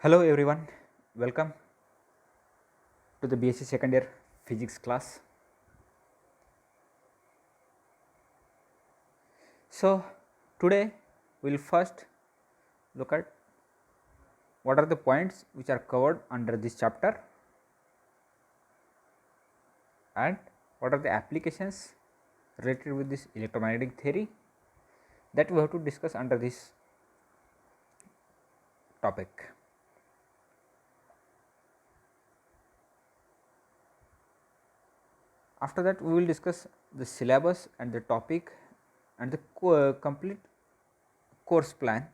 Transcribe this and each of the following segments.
Hello everyone, welcome to the BSc second year physics class. So, today we will first look at what are the points which are covered under this chapter and what are the applications related with this electromagnetic theory that we have to discuss under this topic. After that, we will discuss the syllabus and the topic and the complete course plan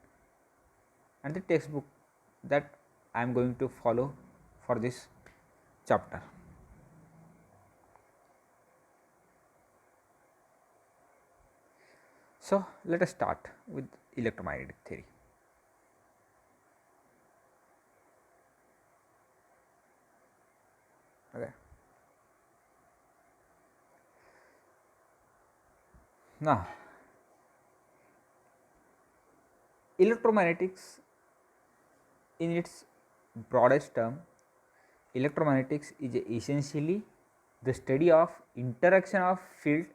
and the textbook that I am going to follow for this chapter. So, let us start with electromagnetic theory. Okay. Now, electromagnetics in its broadest term, electromagnetics is essentially the study of interaction of field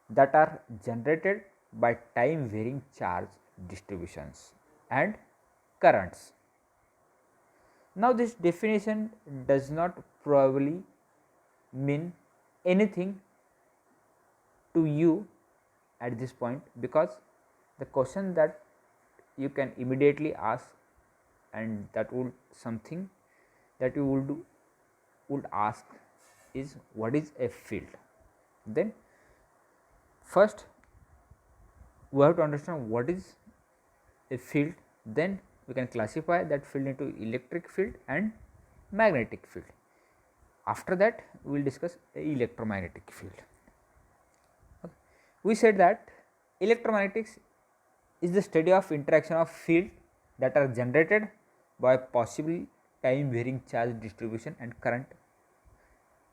that are generated by time varying charge distributions and currents. Now, this definition does not probably mean anything to you at this point, because the question that you can immediately ask, and that would something that you would ask is, what is a field? Then first we have to understand what is a field, then we can classify that field into electric field and magnetic field. After that we will discuss electromagnetic field. Okay. We said that electromagnetics is the study of interaction of field that are generated by possibly time varying charge distribution and current.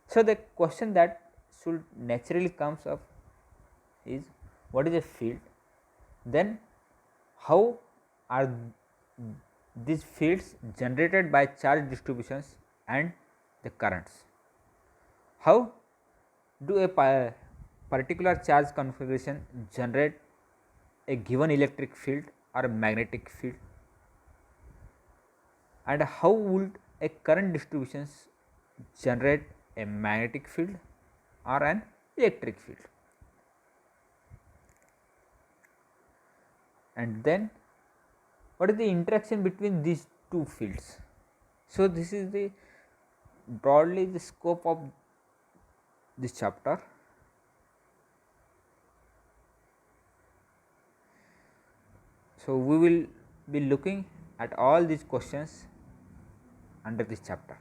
So, the question that should naturally comes up is, what is a field? Then how are these fields generated by charge distributions and the currents? How do a particular charge configuration generate a given electric field or a magnetic field, and how would a current distributions generate a magnetic field or an electric field? And then what is the interaction between these two fields? So, this is the broadly the scope of this chapter. So, we will be looking at all these questions under this chapter.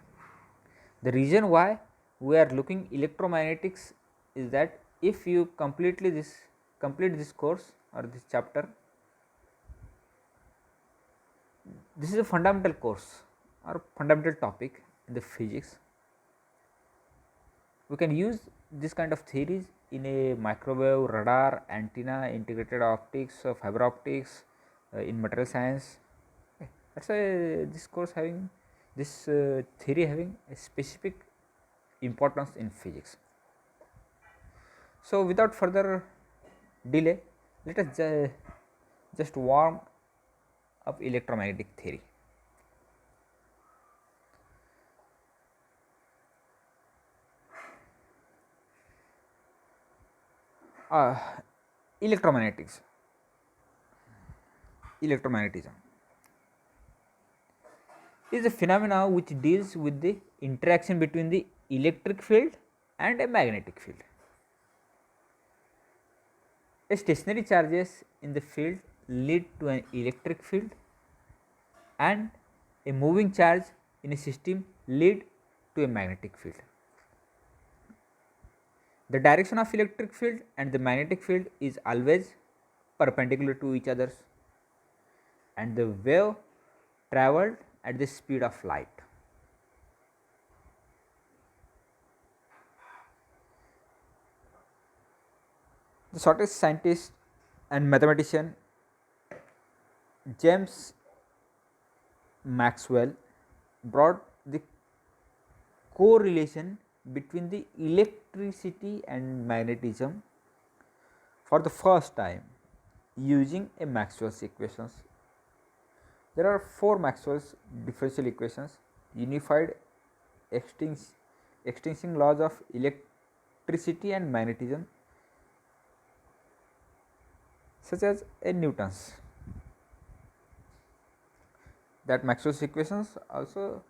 The reason why we are looking electromagnetics is that if you complete this course or this chapter, this is a fundamental course or fundamental topic in the physics. We can use this kind of theories in a microwave, radar, antenna, integrated optics, fiber optics, in material science. Okay. That's why this course having this theory having a specific importance in physics. So, without further delay, let us just warm up electromagnetic theory. Electromagnetism is a phenomena which deals with the interaction between the electric field and a magnetic field. A stationary charges in the field lead to an electric field, and a moving charge in a system lead to a magnetic field. The direction of electric field and the magnetic field is always perpendicular to each other, and the wave travelled at the speed of light. The Scottish scientist and mathematician James Maxwell brought the correlation between the electricity and magnetism for the first time using a Maxwell's equations. There are four Maxwell's differential equations: unified, extinction laws of electricity and magnetism, such as a Newton's. That Maxwell's equations also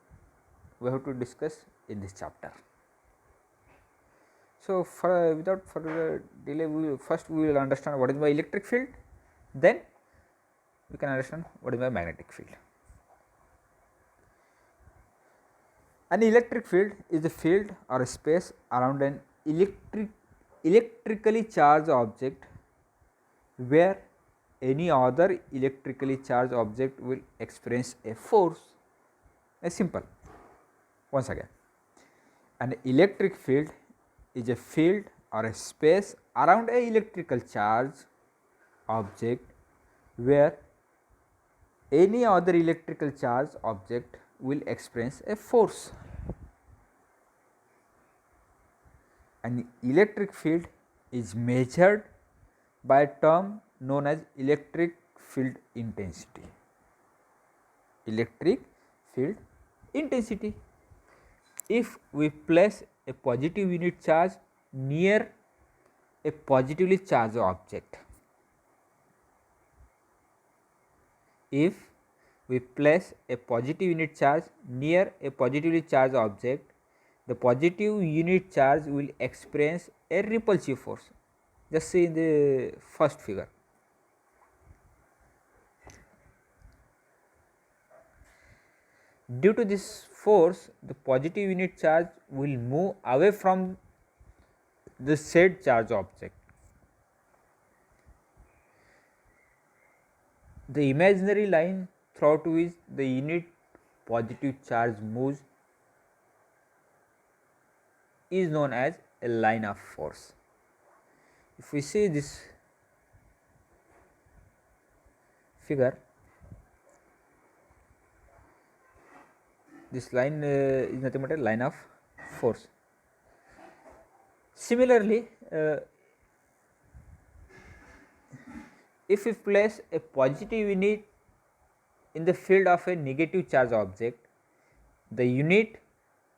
we have to discuss in this chapter. So, without further delay, we will understand what is my electric field, then we can understand what is my magnetic field. An electric field is a field or a space around an electrically charged object where any other electrically charged object will experience a force. A simple. Once again, an electric field is a field or a space around a electrical charge object where any other electrical charge object will experience a force. An electric field is measured by a term known as electric field intensity. Electric field intensity. If we place a positive unit charge near a positively charged object, if we place a positive unit charge near a positively charged object, the positive unit charge will experience a repulsive force. Just see in the first figure. Due to this force, the positive unit charge will move away from the said charge object. The imaginary line throughout which the unit positive charge moves is known as a line of force. If we see this figure, this line is nothing but a line of force. Similarly, if we place a positive unit in the field of a negative charge object, the unit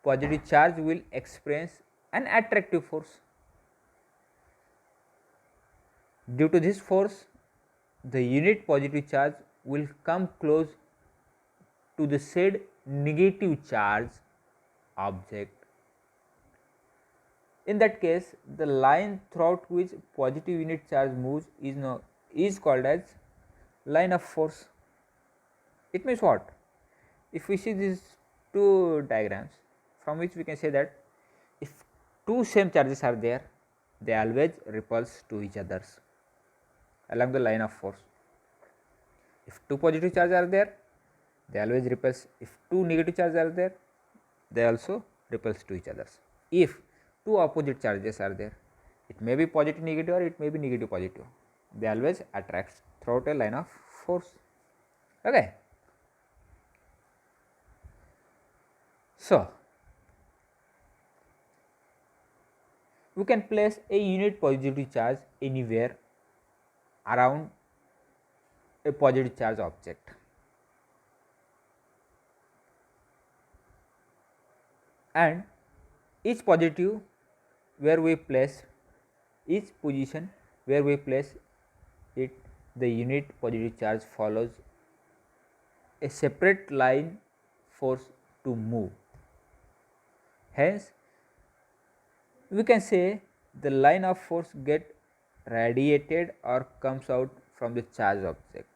positive charge will experience an attractive force. Due to this force, the unit positive charge will come close to the said negative charge object. In that case, the line throughout which positive unit charge moves is called as line of force. It means what? If we see these two diagrams, from which we can say that if two same charges are there, they always repulse to each others along the line of force. If two positive charges are there, they always repulse. If two negative charges are there, they also repulse to each others. If two opposite charges are there, it may be positive negative or it may be negative positive, they always attract throughout a line of force. Okay. So, we can place a unit positive charge anywhere around a positive charge object. And each positive where we place, each position where we place it, the unit positive charge follows a separate line force to move. Hence, we can say the line of force get radiated or comes out from the charged object.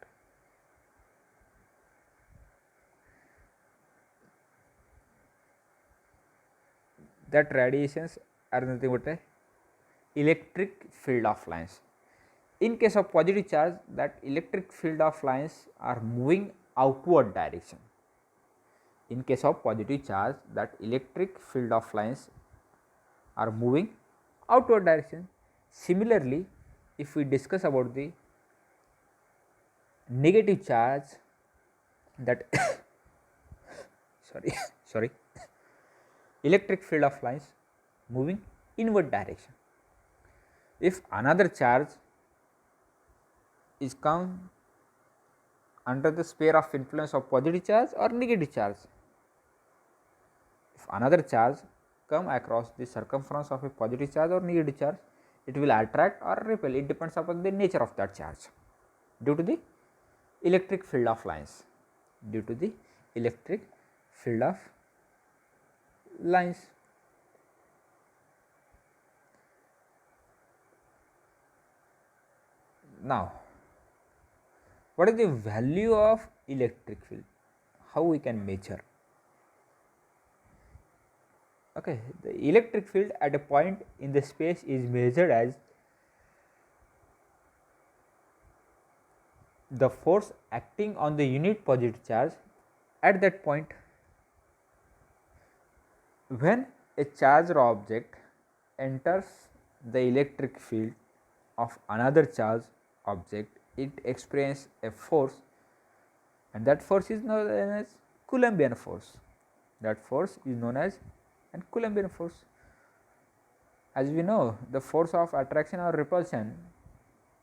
That radiations are nothing but a electric field of lines. In case of positive charge, that electric field of lines are moving outward direction. In case of positive charge, that electric field of lines are moving outward direction. Similarly, if we discuss about the negative charge, that sorry sorry electric field of lines moving inward direction. If another charge is come under the sphere of influence of positive charge or negative charge, if another charge come across the circumference of a positive charge or negative charge, it will attract or repel. It depends upon the nature of that charge due to the electric field of lines, due to the electric field of lines. Now, what is the value of electric field? How we can measure? Okay, the electric field at a point in the space is measured as the force acting on the unit positive charge at that point. When a charged object enters the electric field of another charged object, it experiences a force, and that force is known as Coulombian force. That force is known as an Coulombian force. As we know, the force of attraction or repulsion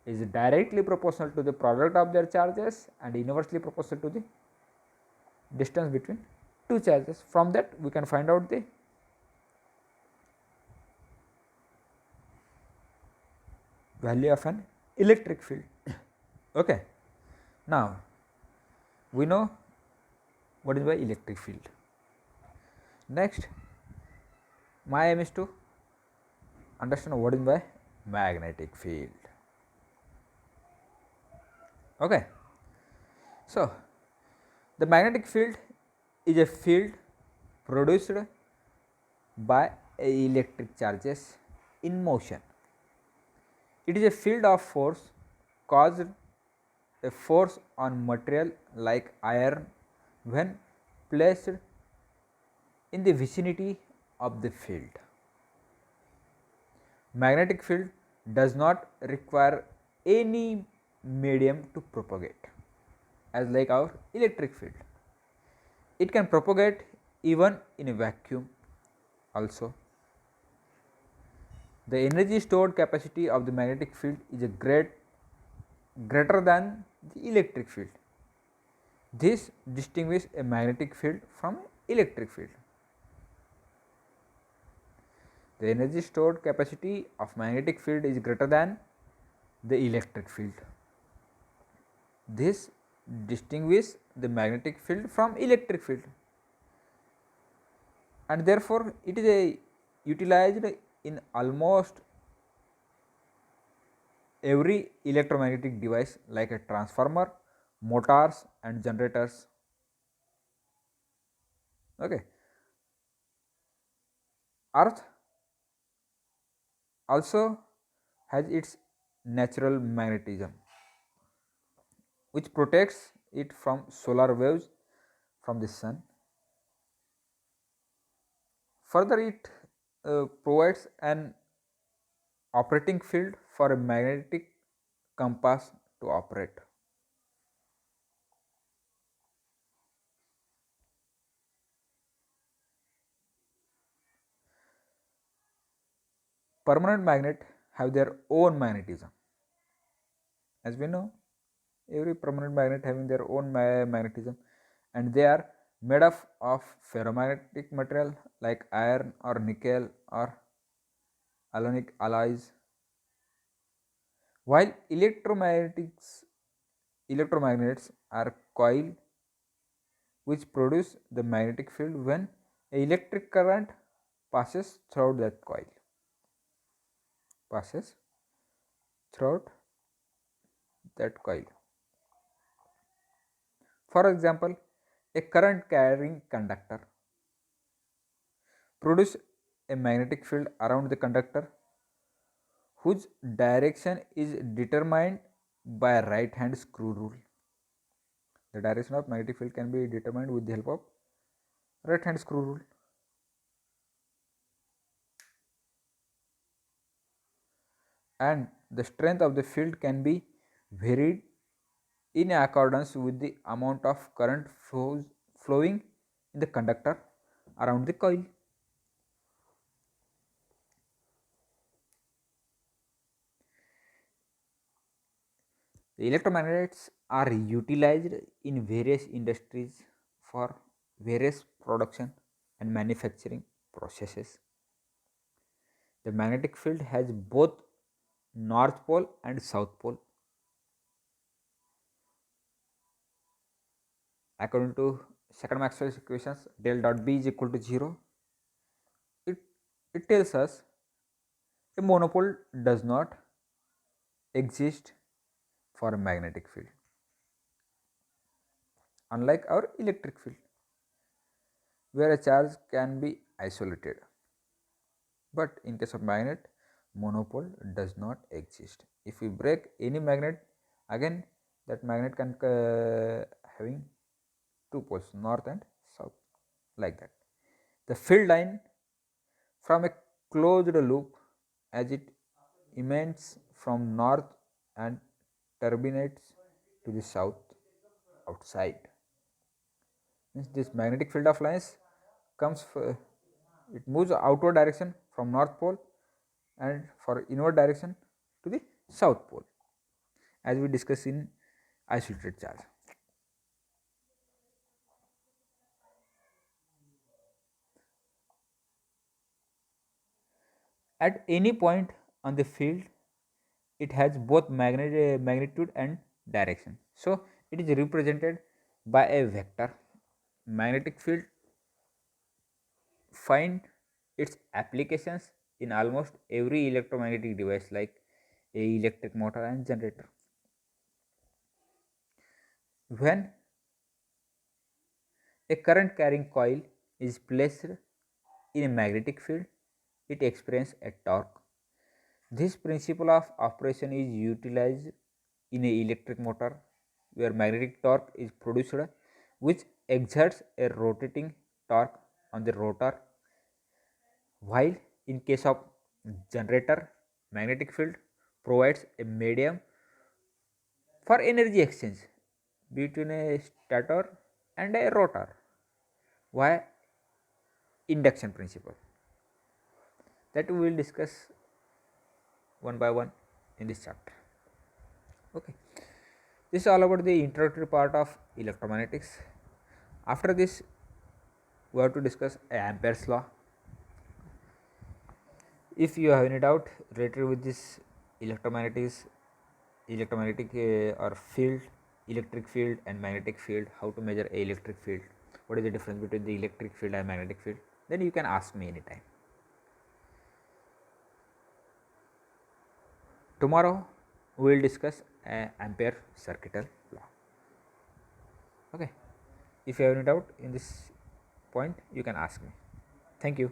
is directly proportional to the product of their charges and inversely proportional to the distance between two charges. From that we can find out the value of an electric field. Okay. Now, we know what is by electric field. Next, my aim is to understand what is by magnetic field. Okay. So, the magnetic field is a field produced by electric charges in motion. It is a field of force caused a force on material like iron when placed in the vicinity of the field. Magnetic field does not require any medium to propagate, as like our electric field. It can propagate even in a vacuum also. The energy stored capacity of the magnetic field is greater than the electric field. This distinguishes a magnetic field from electric field. The energy stored capacity of magnetic field is greater than the electric field. This distinguishes the magnetic field from electric field, and therefore it is utilized in almost every electromagnetic device like a transformer, motors and generators. Okay. Earth also has its natural magnetism, which protects it from solar waves from the sun. Further, it provides an operating field for a magnetic compass to operate. Permanent magnet have their own magnetism. As we know, every permanent magnet having their own magnetism, and they are made up of ferromagnetic material like iron or nickel or alonic alloys, while electromagnets are coil which produce the magnetic field when electric current passes through that coil. Passes throughout that coil. For example, a current carrying conductor produce a magnetic field around the conductor whose direction is determined by right hand screw rule. The direction of magnetic field can be determined with the help of right hand screw rule. And the strength of the field can be varied in accordance with the amount of current flowing in the conductor around the coil. The electromagnets are utilized in various industries for various production and manufacturing processes. The magnetic field has both north pole and south pole. According to second Maxwell's equations, del dot B is equal to 0. It, it tells us a monopole does not exist for a magnetic field, unlike our electric field, where a charge can be isolated. But in case of magnet, monopole does not exist. If we break any magnet, again that magnet can having two poles, north and south, like that. The field line from a closed loop as it emanates from north and terminates to the south outside. Means this magnetic field of lines comes, it moves outward direction from north pole and for inward direction to the south pole, as we discussed in isolated charge. At any point on the field, it has both magnitude and direction. So it is represented by a vector. Magnetic field find its applications in almost every electromagnetic device like a electric motor and generator. When a current carrying coil is placed in a magnetic field, it experiences a torque. This principle of operation is utilized in an electric motor where magnetic torque is produced, which exerts a rotating torque on the rotor, while in case of generator, magnetic field provides a medium for energy exchange between a stator and a rotor via induction principle, that we will discuss one by one in this chapter. Okay, this is all about the introductory part of electromagnetics. After this, we have to discuss Ampere's law. If you have any doubt related with this electromagnetics, electromagnetic or field, electric field and magnetic field, how to measure a electric field, what is the difference between the electric field and magnetic field, then you can ask me anytime. Tomorrow we will discuss Ampere circuital law. Okay, if you have any doubt in this point, you can ask me. Thank you.